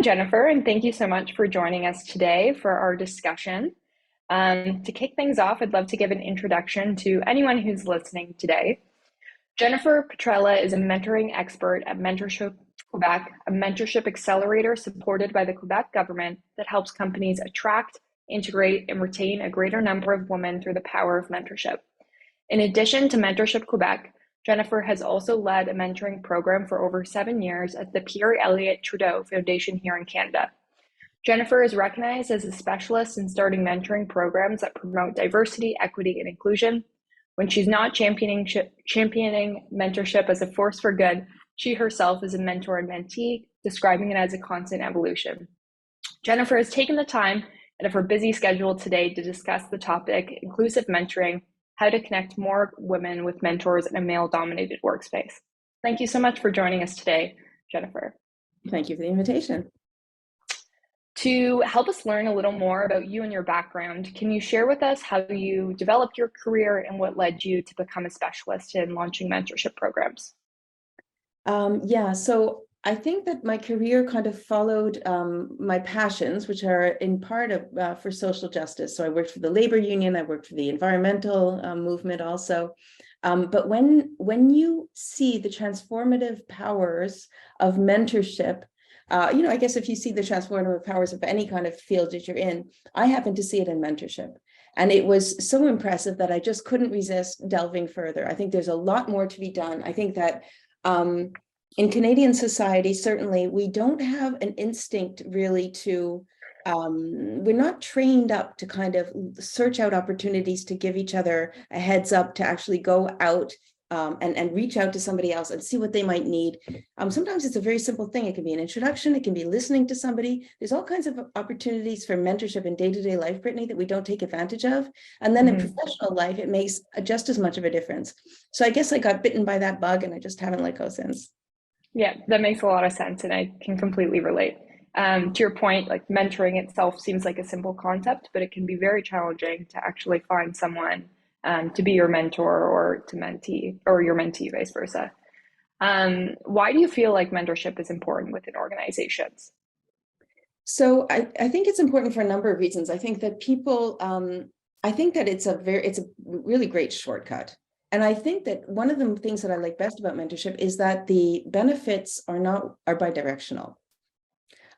Jennifer, and thank you so much for joining us today for our discussion. To kick things off, I'd love to give an introduction to anyone who's listening today. Jennifer Petrela is a mentoring expert at Mentorship Quebec, a mentorship accelerator supported by the Quebec government that helps companies attract, integrate, and retain a greater number of women through the power of mentorship. In addition to Mentorship Quebec, Jennifer has also led a mentoring program for over 7 years at the Pierre Elliott Trudeau Foundation here in Canada. Jennifer is recognized as a specialist in starting mentoring programs that promote diversity, equity, and inclusion. When she's not championing mentorship as a force for good, she herself is a mentor and mentee, describing it as a constant evolution. Jennifer has taken the time out of her busy schedule today to discuss the topic, inclusive mentoring, how to connect more women with mentors in a male-dominated workspace. Thank you so much for joining us today, Jennifer. Thank you for the invitation. To help us learn a little more about you and your background, can you share with us how you developed your career and what led you to become a specialist in launching mentorship programs? So I think that my career kind of followed my passions, which are in part for social justice. So I worked for the labor union, I worked for the environmental movement also. But when you see the transformative powers of mentorship, I guess if you see the transformative powers of any kind of field that you're in, I happen to see it in mentorship. And it was so impressive that I just couldn't resist delving further. I think there's a lot more to be done. I think that in Canadian society, certainly, we don't have an instinct really to, we're not trained up to kind of search out opportunities to give each other a heads up to actually go out and reach out to somebody else and see what they might need. Sometimes it's a very simple thing. It can be an introduction. It can be listening to somebody. There's all kinds of opportunities for mentorship in day-to-day life, Brittany, that we don't take advantage of. And then in professional life, it makes just as much of a difference. So I guess I got bitten by that bug and I just haven't let go since. Yeah, that makes a lot of sense, and I can completely relate. To your point, like mentoring itself seems like a simple concept, but it can be very challenging to actually find someone to be your mentor or to mentee, or your mentee, vice versa. Why do you feel like mentorship is important within organizations? So I think it's important for a number of reasons. I think that people, I think that it's a really great shortcut. And I think that one of the things that I like best about mentorship is that the benefits are bidirectional.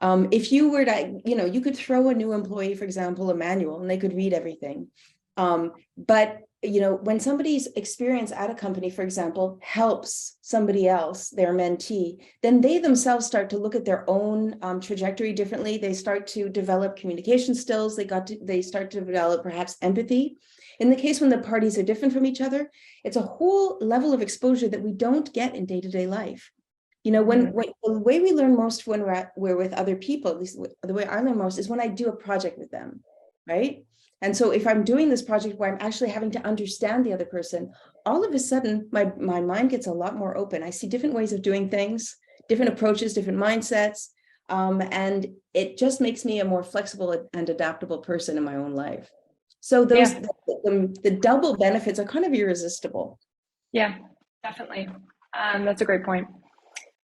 If you were to, you could throw a new employee, for example, a manual, and they could read everything. But when somebody's experience at a company, for example, helps somebody else, their mentee, then they themselves start to look at their own trajectory differently. They start to develop communication skills. They start to develop perhaps empathy. In the case when the parties are different from each other, it's a whole level of exposure that we don't get in day-to-day life. When the way we learn most when we're with other people, at least the way I learn most, is when I do a project with them, right? And so if I'm doing this project where I'm actually having to understand the other person, all of a sudden my mind gets a lot more open. I see different ways of doing things, different approaches, different mindsets, and it just makes me a more flexible and adaptable person in my own life. So the double benefits are kind of irresistible. Yeah, definitely. That's a great point.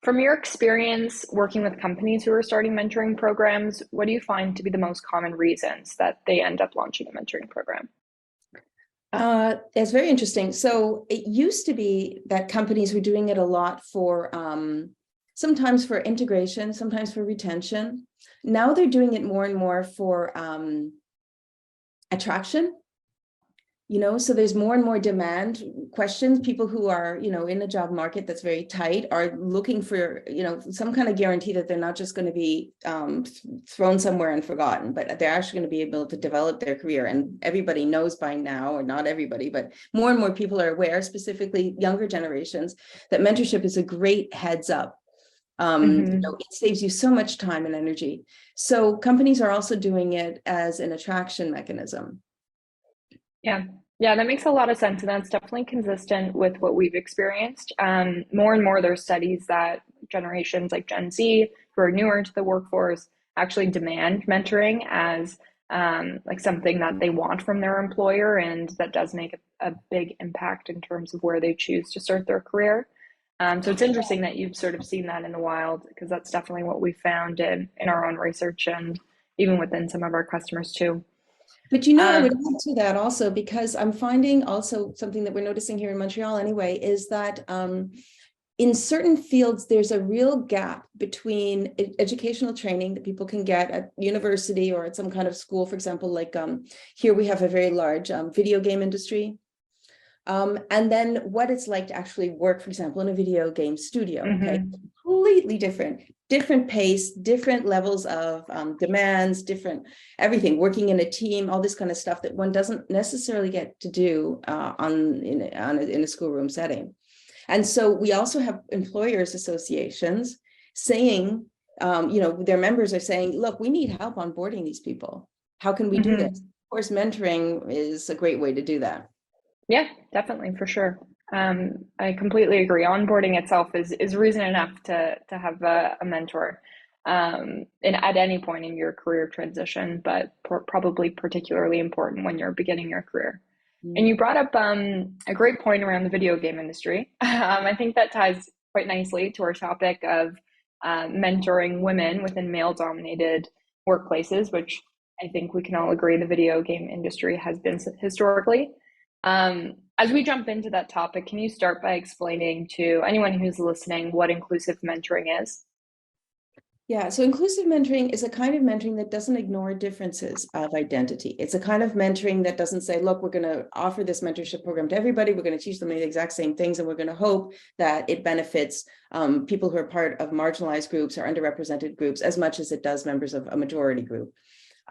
From your experience working with companies who are starting mentoring programs, what do you find to be the most common reasons that they end up launching a mentoring program? It's very interesting. So it used to be that companies were doing it a lot for sometimes for integration, sometimes for retention. Now they're doing it more and more for attraction. So there's more and more demand questions. People who are, in a job market that's very tight are looking for, some kind of guarantee that they're not just going to be thrown somewhere and forgotten, but they're actually going to be able to develop their career. And everybody knows by now, or not everybody, but more and more people are aware, specifically younger generations, that mentorship is a great heads up. It saves you so much time and energy. So companies are also doing it as an attraction mechanism. Yeah, that makes a lot of sense. And that's definitely consistent with what we've experienced. More and more, there's studies that generations like Gen Z, who are newer into the workforce, actually demand mentoring as like something that they want from their employer. And that does make a big impact in terms of where they choose to start their career. So it's interesting that you've sort of seen that in the wild, because that's definitely what we found in our own research and even within some of our customers too. But you know, I would Um, add to that also, because I'm finding also something that we're noticing here in Montreal anyway, is that in certain fields, there's a real gap between educational training that people can get at university or at some kind of school. For example, like here we have a very large video game industry. And then what it's like to actually work, for example, in a video game studio. Okay, completely different pace, different levels of demands, different everything, working in a team, all this kind of stuff that one doesn't necessarily get to do in a schoolroom setting. And so we also have employers associations saying, their members are saying, look, we need help onboarding these people. How can we do this? Of course, mentoring is a great way to do that. Yeah, definitely, for sure. I completely agree. Onboarding itself is reason enough to have a mentor, and at any point in your career transition, but probably particularly important when you're beginning your career. And you brought up a great point around the video game industry. I think that ties quite nicely to our topic of mentoring women within male-dominated workplaces, which I think we can all agree the video game industry has been historically. As we jump into that topic, can you start by explaining to anyone who's listening what inclusive mentoring is? Yeah, so inclusive mentoring is a kind of mentoring that doesn't ignore differences of identity. It's a kind of mentoring that doesn't say, look, we're going to offer this mentorship program to everybody. We're going to teach them the exact same things, and we're going to hope that it benefits people who are part of marginalized groups or underrepresented groups as much as it does members of a majority group.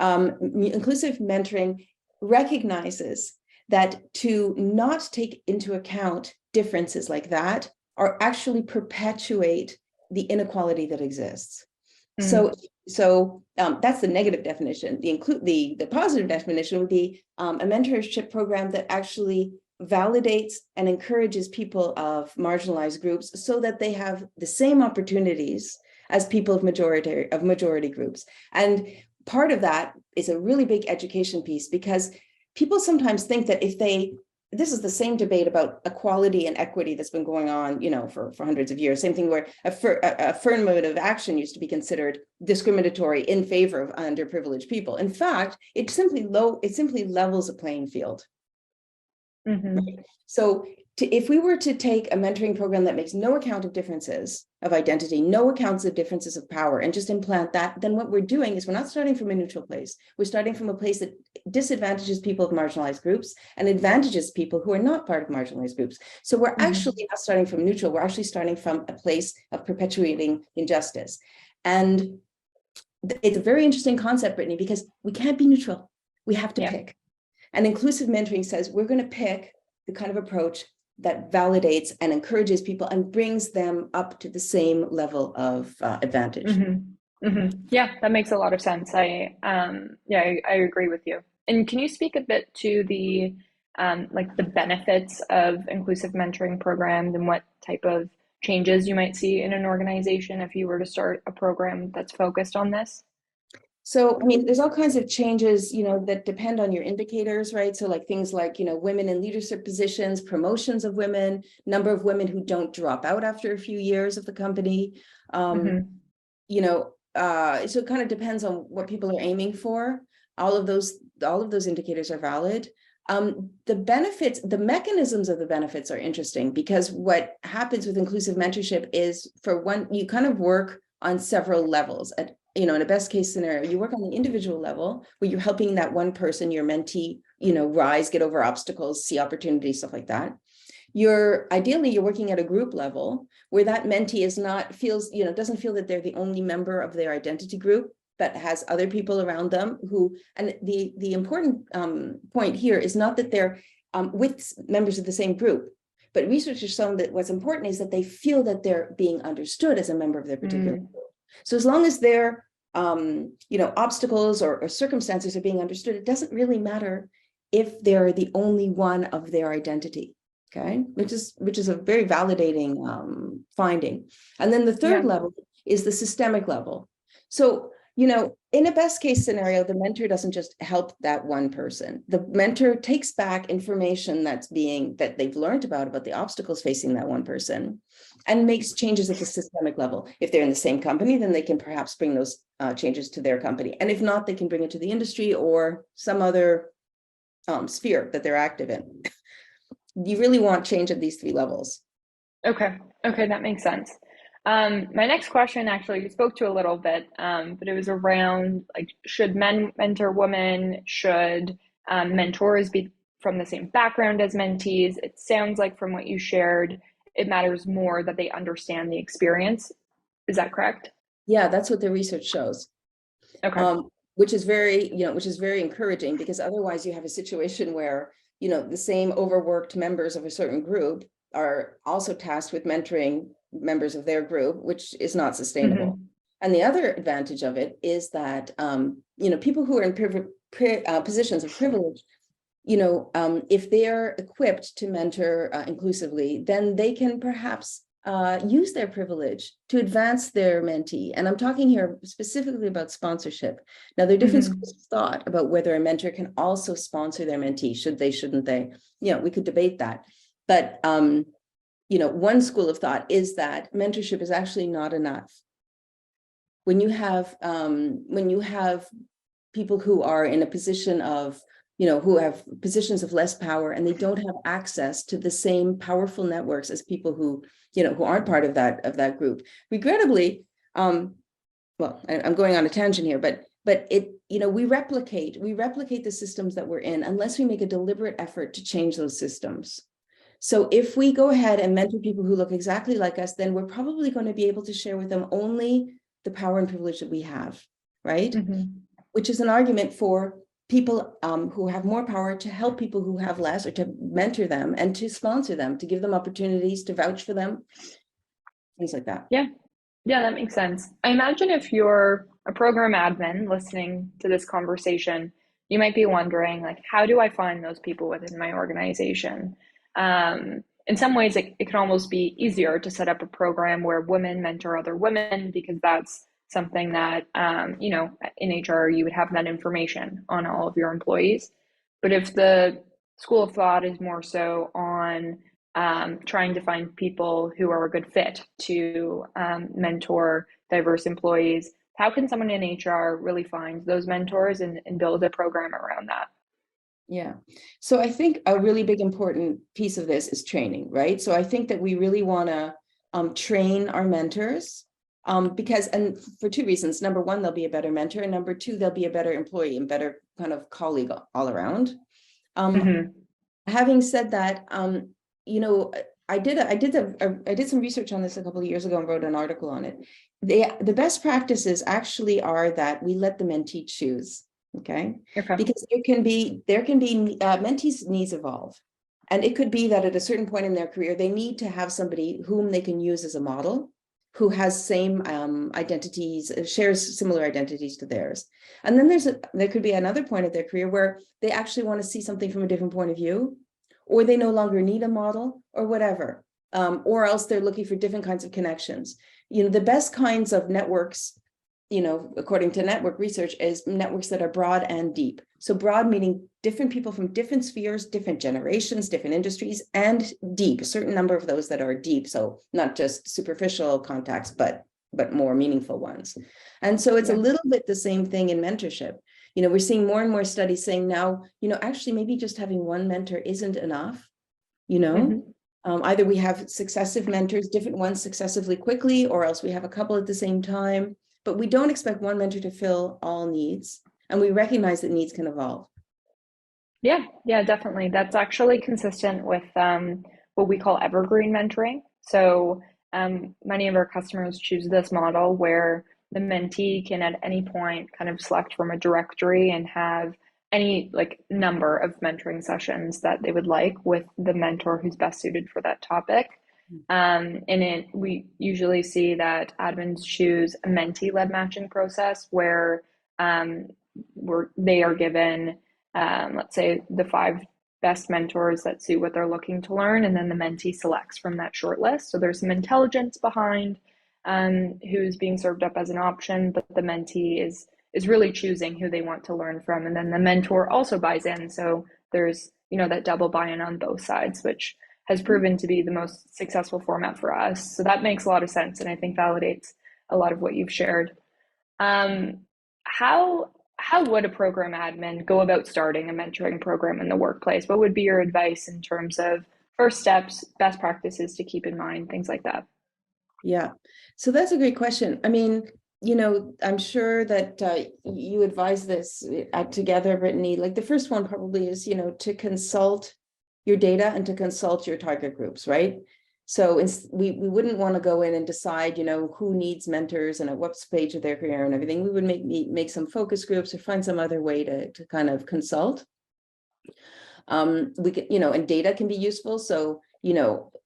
Inclusive mentoring recognizes that to not take into account differences like that are actually perpetuate the inequality that exists. So that's the negative definition. The positive definition would be a mentorship program that actually validates and encourages people of marginalized groups so that they have the same opportunities as people of majority groups. And part of that is a really big education piece, because people sometimes think that this is the same debate about equality and equity that's been going on, for hundreds of years. Same thing where affirmative action used to be considered discriminatory in favor of underprivileged people. In fact, it simply levels a playing field. Right? So if we were to take a mentoring program that makes no account of differences of identity, no accounts of differences of power, and just implant that, then what we're doing is we're not starting from a neutral place. We're starting from a place that disadvantages people of marginalized groups and advantages people who are not part of marginalized groups. So we're actually not starting from neutral. We're actually starting from a place of perpetuating injustice. And it's a very interesting concept, Brittany, because we can't be neutral. We have to pick. And inclusive mentoring says we're going to pick the kind of approach that validates and encourages people and brings them up to the same level of advantage. Yeah, that makes a lot of sense. I agree with you. And can you speak a bit to the like the benefits of inclusive mentoring programs and what type of changes you might see in an organization if you were to start a program that's focused on this? So, I mean, there's all kinds of changes, that depend on your indicators, right? So like things like, women in leadership positions, promotions of women, number of women who don't drop out after a few years of the company. So it kind of depends on what people are aiming for. All of those indicators are valid. The benefits, the mechanisms of the benefits are interesting, because what happens with inclusive mentorship is, for one, you kind of work on several levels. In a best case scenario, you work on the individual level where you're helping that one person, your mentee, rise, get over obstacles, see opportunities, stuff like that. Ideally you're working at a group level where that mentee doesn't feel that they're the only member of their identity group, but has other people around them and the important point here is not that they're with members of the same group, but research has shown that what's important is that they feel that they're being understood as a member of their particular group. So as long as their obstacles or circumstances are being understood, it doesn't really matter if they're the only one of their identity. Okay, which is a very validating finding. And then the third level is the systemic level. So, in a best case scenario, the mentor doesn't just help that one person. The mentor takes back information that they've learned about the obstacles facing that one person, and makes changes at the systemic level. If they're in the same company, then they can perhaps bring those changes to their company. And if not, they can bring it to the industry or some other sphere that they're active in. You really want change at these three levels. Okay, that makes sense. My next question, actually, you spoke to a little bit, but it was around like, should men mentor women? Should mentors be from the same background as mentees? It sounds like from what you shared, it matters more that they understand the experience. Is that correct? Yeah, that's what the research shows. Okay. Which is very encouraging, because otherwise you have a situation where, the same overworked members of a certain group are also tasked with mentoring members of their group, which is not sustainable. Mm-hmm. And the other advantage of it is that, people who are in positions of privilege, if they're equipped to mentor inclusively, then they can perhaps use their privilege to advance their mentee. And I'm talking here specifically about sponsorship. Now, there are different schools of thought about whether a mentor can also sponsor their mentee. Should they, shouldn't they? We could debate that. But, one school of thought is that mentorship is actually not enough. When you have people who are in a position of, who have positions of less power, and they don't have access to the same powerful networks as people who aren't part of that group. Regrettably, I'm going on a tangent here, but we replicate the systems that we're in unless we make a deliberate effort to change those systems. So if we go ahead and mentor people who look exactly like us, then we're probably going to be able to share with them only the power and privilege that we have, right? Mm-hmm. Which is an argument for people who have more power to help people who have less, or to mentor them and to sponsor them, to give them opportunities, to vouch for them, things like that. Yeah, that makes sense. I imagine if you're a program admin listening to this conversation, you might be wondering, like, how do I find those people within my organization? In some ways, it can almost be easier to set up a program where women mentor other women, because that's something that, in HR, you would have that information on all of your employees. But if the school of thought is more so on trying to find people who are a good fit to mentor diverse employees, how can someone in HR really find those mentors and build a program around that? Yeah. So I think a really big important piece of this is training, right? So I think that we really want to train our mentors, because, and for two reasons. Number one, they'll be a better mentor, and number two, they'll be a better employee and better kind of colleague all around. Having said that, I did some research on this a couple of years ago and wrote an article on it. The best practices actually are that we let the mentee choose. Okay. Because there can be mentees' needs evolve. And it could be that at a certain point in their career, they need to have somebody whom they can use as a model, who has same identities, shares similar identities to theirs. And then there could be another point of their career where they actually want to see something from a different point of view, or they no longer need a model, or whatever, or else they're looking for different kinds of connections. The best kinds of networks, according to network research, is networks that are broad and deep. So broad meaning different people from different spheres, different generations, different industries, and deep, a certain number of those that are deep. So not just superficial contacts, but more meaningful ones. And so it's a little bit the same thing in mentorship. We're seeing more and more studies saying now, actually maybe just having one mentor isn't enough. Either we have successive mentors, different ones successively quickly, or else we have a couple at the same time. But we don't expect one mentor to fill all needs, and we recognize that needs can evolve. Yeah, definitely. That's actually consistent with what we call evergreen mentoring. So many of our customers choose this model where the mentee can at any point kind of select from a directory and have any number of mentoring sessions that they would like with the mentor who's best suited for that topic. We usually see that admins choose a mentee-led matching process where they are given, let's say, the 5 best mentors that suit what they're looking to learn, and then the mentee selects from that short list. So there's some intelligence behind who's being served up as an option, but the mentee is really choosing who they want to learn from, and then the mentor also buys in. So there's that double buy-in on both sides, which has proven to be the most successful format for us. So that makes a lot of sense, and I think validates a lot of what you've shared. How would a program admin go about starting a mentoring program in the workplace? What would be your advice in terms of first steps, best practices to keep in mind, things like that? Yeah, so that's a great question. I mean, I'm sure that you advise this together, Brittany. Like the first one probably is, to consult your data and to consult your target groups, right? So we wouldn't want to go in and decide, who needs mentors and at what stage of their career and everything. We would make some focus groups or find some other way to kind of consult. We could, and data can be useful. So,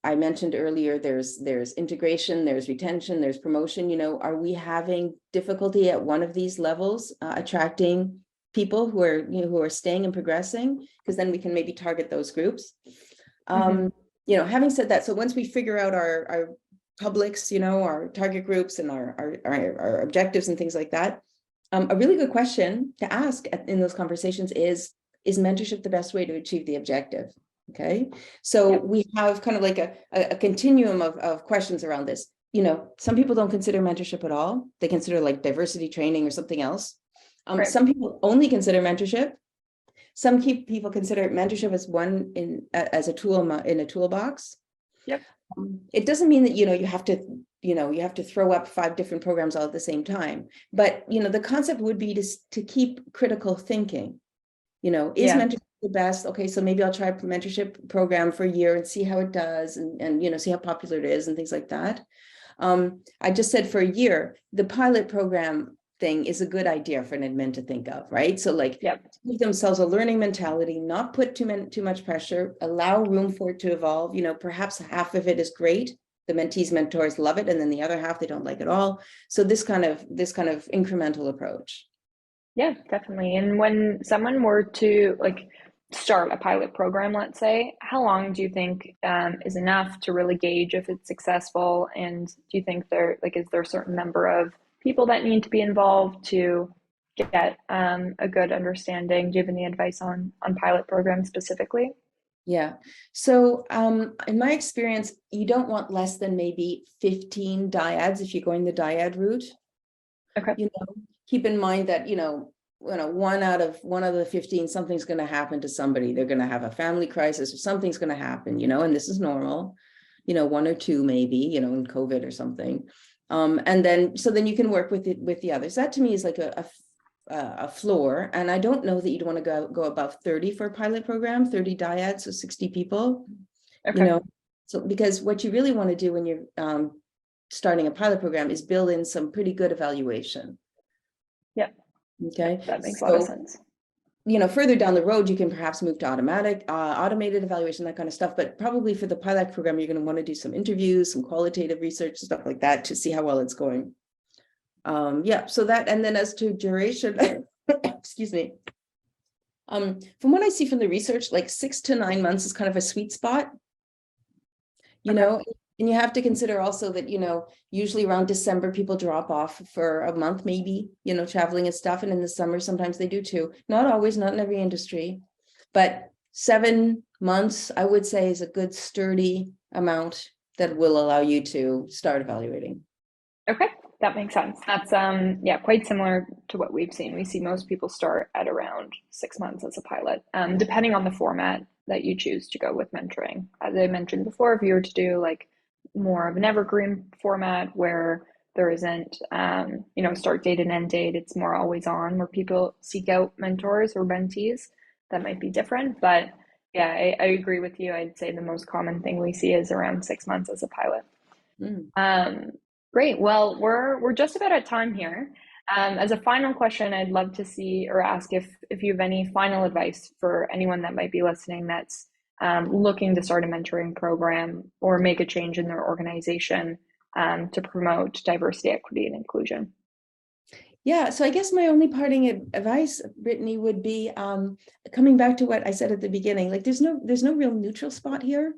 I mentioned earlier, there's integration, there's retention, there's promotion. Are we having difficulty at one of these levels attracting people who are staying and progressing? Because then we can maybe target those groups. Having said that, so once we figure out our publics, our target groups and our objectives and things like that, a really good question to ask in those conversations is mentorship the best way to achieve the objective? Okay, so we have kind of like a continuum of questions around this. Some people don't consider mentorship at all. They consider like diversity training or something else. Right. Some people only consider mentorship. Some people consider mentorship as a tool in a toolbox. Yep. It doesn't mean that you have to throw up 5 different programs all at the same time. But the concept would be to keep critical thinking. Is mentorship the best? Okay, so maybe I'll try a mentorship program for a year and see how it does, and see how popular it is and things like that. I just said for a year, the pilot program thing is a good idea for an admin to think of, right? So give themselves a learning mentality, not put too much pressure, allow room for it to evolve. Perhaps half of it is great. The mentees, mentors love it, and then the other half they don't like at all. So this kind of incremental approach. Yeah, definitely. And when someone were to start a pilot program, let's say, how long do you think is enough to really gauge if it's successful? And do you think is there a certain number of people that need to be involved to get a good understanding? Do you have any advice on pilot programs specifically? Yeah. So in my experience, you don't want less than maybe 15 dyads if you're going the dyad route. Okay. Keep in mind that, one out of the 15, something's going to happen to somebody. They're going to have a family crisis or something's going to happen, and this is normal, 1 or 2 maybe, in COVID or something. And then you can work with the others. That to me is like a floor. And I don't know that you'd want to go above 30 for a pilot program, 30 dyads, so 60 people, okay. So because what you really want to do when you're starting a pilot program is build in some pretty good evaluation. Yeah. Okay. That makes a lot of sense. Further down the road, you can perhaps move to automated evaluation, that kind of stuff. But probably for the pilot program, you're going to want to do some interviews, some qualitative research, stuff like that to see how well it's going. So that, and then as to duration, excuse me. From what I see from the research, like 6 to 9 months is kind of a sweet spot. And you have to consider also that, usually around December, people drop off for a month, maybe, traveling and stuff. And in the summer, sometimes they do too. Not always, not in every industry, but 7 months, I would say, is a good sturdy amount that will allow you to start evaluating. Okay, that makes sense. That's quite similar to what we've seen. We see most people start at around 6 months as a pilot, depending on the format that you choose to go with mentoring. As I mentioned before, if you were to do more of an evergreen format where there isn't start date and end date, it's more always on, where people seek out mentors or mentees, that might be different. But yeah, I agree with you. I'd say the most common thing we see is around 6 months as a pilot. Great. Well, we're just about at time here. As a final question, I'd love to see or ask if you have any final advice for anyone that might be listening that's looking to start a mentoring program or make a change in their organization to promote diversity, equity, and inclusion. Yeah, so I guess my only parting advice, Brittany, would be coming back to what I said at the beginning. There's no real neutral spot here.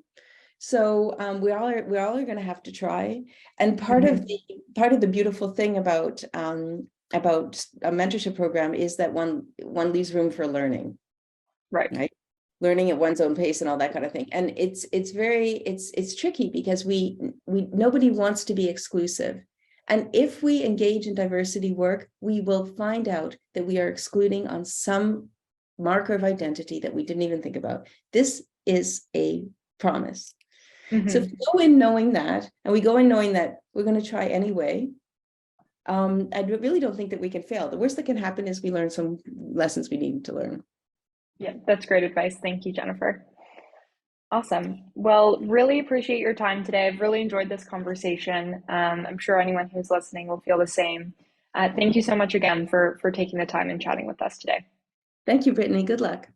So we all are going to have to try. And part of the beautiful thing about a mentorship program is that one leaves room for learning. Right. learning at one's own pace and all that kind of thing. And it's tricky because nobody wants to be exclusive. And if we engage in diversity work, we will find out that we are excluding on some marker of identity that we didn't even think about. This is a promise. So if we go in knowing that, and we go in knowing that we're going to try anyway, I really don't think that we can fail. The worst that can happen is we learn some lessons we need to learn. Yeah, that's great advice. Thank you, Jennifer. Awesome. Well, really appreciate your time today. I've really enjoyed this conversation. I'm sure anyone who's listening will feel the same. Thank you so much again for taking the time and chatting with us today. Thank you, Brittany. Good luck.